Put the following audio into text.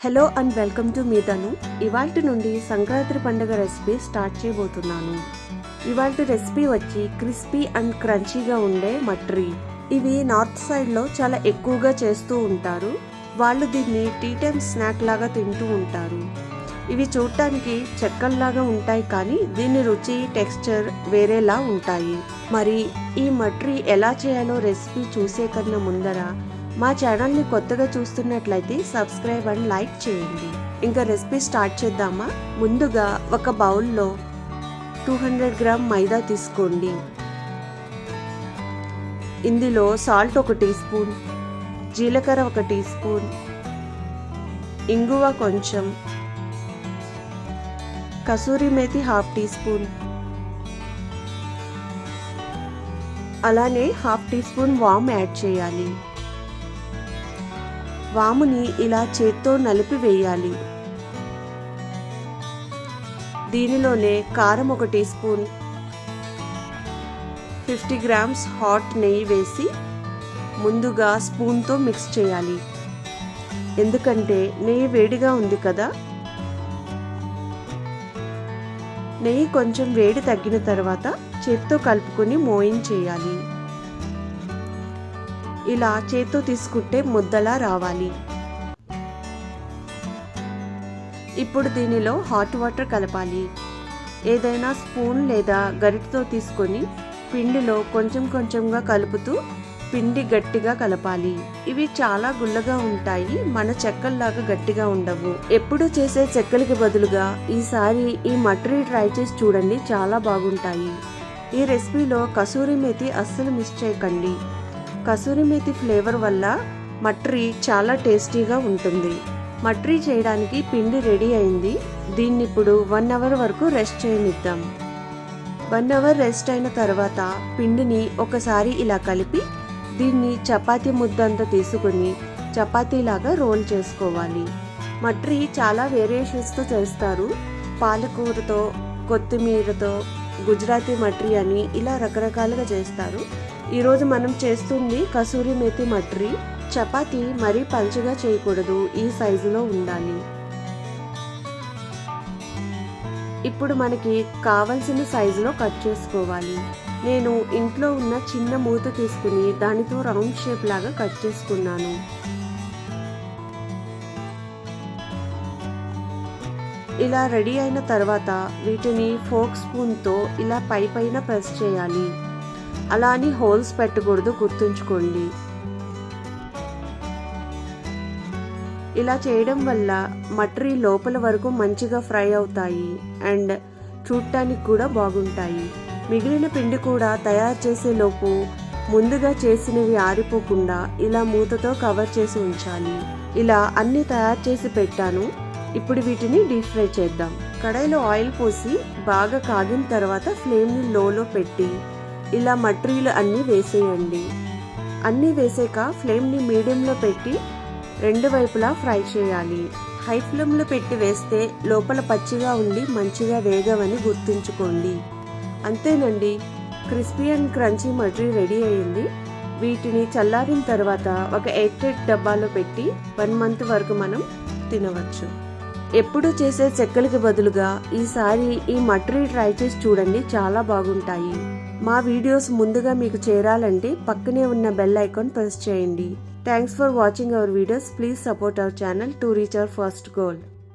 Hello and welcome to మీదను. ఇవాల్టి నుండి సంక్రాంతి పండుగ రెసిపీ స్టార్ట్ చేయబోతున్నాను. ఇవాల్టి రెసిపీ వచ్చి క్రిస్పీ అండ్ క్రంచీగా ఉండే మట్రీ. ఇవి నార్త్ సైడ్లో చాలా ఎక్కువగా చేస్తూ ఉంటారు. వాళ్ళు దీన్ని టీ టైమ్ స్నాక్ లాగా తింటూ ఉంటారు. ఇవి చూడటానికి చెక్కల్లాగా ఉంటాయి, కానీ దీని రుచి టెక్స్చర్ వేరేలా ఉంటాయి. మరి ఈ మట్రీ ఎలా చేయాలో రెసిపీ చూసే కన్నా ముందర మా ఛానల్ని కొత్తగా చూస్తున్నట్లయితే సబ్స్క్రైబ్ అండ్ లైక్ చేయండి. ఇంకా రెసిపీ స్టార్ట్ చేద్దామా? ముందుగా ఒక బౌల్లో 200 గ్రామ్ మైదా తీసుకోండి. ఇందులో సాల్ట్ 1 టీ స్పూన్, జీలకర్ర 1 టీ స్పూన్, ఇంగువ కొంచెం, కసూరి మేతి 1/2 టీ స్పూన్, అలానే 1/2 టీ స్పూన్ వామ్ యాడ్ చేయాలి. వాముని ఇలా చేత్తో నలిపి వేయాలి. దీనిలోనే కారం 1 టీ స్పూన్, 50 గ్రామ్స్ హాట్ నెయ్యి వేసి ముందుగా స్పూన్తో మిక్స్ చేయాలి. ఎందుకంటే నెయ్యి వేడిగా ఉంది కదా. నెయ్యి కొంచెం వేడి తగ్గిన తర్వాత చేత్తో కలుపుకొని మోయిన్ చేయాలి. ఇలా చేత్తో తీసుకుంటే ముద్దలా రావాలి. ఇప్పుడు దీనిలో హాట్ వాటర్ కలపాలి. ఏదైనా స్పూన్ లేదా గరిటెతో తీసుకొని పిండిలో కొంచెం కొంచెంగా కలుపుతూ పిండి గట్టిగా కలపాలి. ఇవి చాలా గుల్లగా ఉంటాయి, మన చెక్కల్లాగా గట్టిగా ఉండవు. ఎప్పుడు చేసే చెక్కలకి బదులుగా ఈసారి ఈ మట్రీ ట్రై చేసి చూడండి, చాలా బాగుంటాయి. ఈ రెసిపీలో కసూరి మేతి అస్సలు మిస్ చేయకండి. కసూరి మేతి ఫ్లేవర్ వల్ల మట్రీ చాలా టేస్టీగా ఉంటుంది. మట్రీ చేయడానికి పిండి రెడీ అయింది. దీన్ని ఇప్పుడు 1 అవర్ వరకు రెస్ట్ చేయనిద్దాం. 1 అవర్ రెస్ట్ అయిన తర్వాత పిండిని ఒకసారి ఇలా కలిపి దీన్ని చపాతీ ముద్దంతా తీసుకుని చపాతీలాగా రోల్ చేసుకోవాలి. మట్రీ చాలా వేరియేషన్స్తో చేస్తారు. పాలకూరతో, కొత్తిమీరతో, గుజరాతీ మట్రీ అని ఇలా రకరకాలుగా చేస్తారు. ఈరోజు మనం చేస్తుంది కసూరి మేతి మట్రీ. చపాతీ మరీ పల్చగా చేయకూడదు, ఈ సైజులో ఉండాలి. ఇప్పుడు మనకి కావలసిన సైజులో కట్ చేసుకోవాలి. నేను ఇంట్లో ఉన్న చిన్న మూత తీసుకుని దానితో రౌండ్ షేప్ లాగా కట్ చేసుకున్నాను. ఇలా రెడీ అయిన తర్వాత వీటిని ఫోర్క్ స్పూన్తో ఇలా పైన ప్రెస్ చేయాలి. అలా అని హోల్స్ పెట్టకూడదు, గుర్తుంచుకోండి. ఇలా చేయడం వల్ల మట్రీ లోపల వరకు మంచిగా ఫ్రై అవుతాయి అండ్ చూడటానికి కూడా బాగుంటాయి. మిగిలిన పిండి కూడా తయారు చేసే లోపు ముందుగా చేసినవి ఆరిపోకుండా ఇలా మూతతో కవర్ చేసి ఉంచాలి. ఇలా అన్ని తయారు చేసి పెట్టాను. ఇప్పుడు వీటిని డీప్ ఫ్రై చేద్దాం. కడాయిలో ఆయిల్ పోసి బాగా కాగిన తర్వాత ఫ్లేమ్ని లోలో పెట్టి ఇలా మట్రీలు అన్నీ వేసేయండి. అన్నీ వేసాక ఫ్లేమ్ని మీడియంలో పెట్టి 2 వైపులా ఫ్రై చేయాలి. హై ఫ్లేమ్లో పెట్టి వేస్తే లోపల పచ్చిగా ఉండి మంచిగా వేగవని గుర్తుంచుకోండి. అంతేనండి, crispy and crunchy mathri ready అయ్యింది. వీటిని చల్లారిన తర్వాత ఒక ఎయిర్ టైట్ డబ్బాలో పెట్టి 1 మంత్ వరకు మనం తినవచ్చు. ఎప్పుడు చేసే చెక్కలకి బదులుగా ఈసారి ఈ మట్రీ ట్రై చేసి చూడండి, చాలా బాగుంటాయి. మా వీడియోస్ ముందుగా మీకు చేరాలంటే పక్కనే ఉన్న బెల్ ఐకాన్ ప్రెస్ చేయండి. Thanks for watching our videos. Please support our channel to reach our first goal.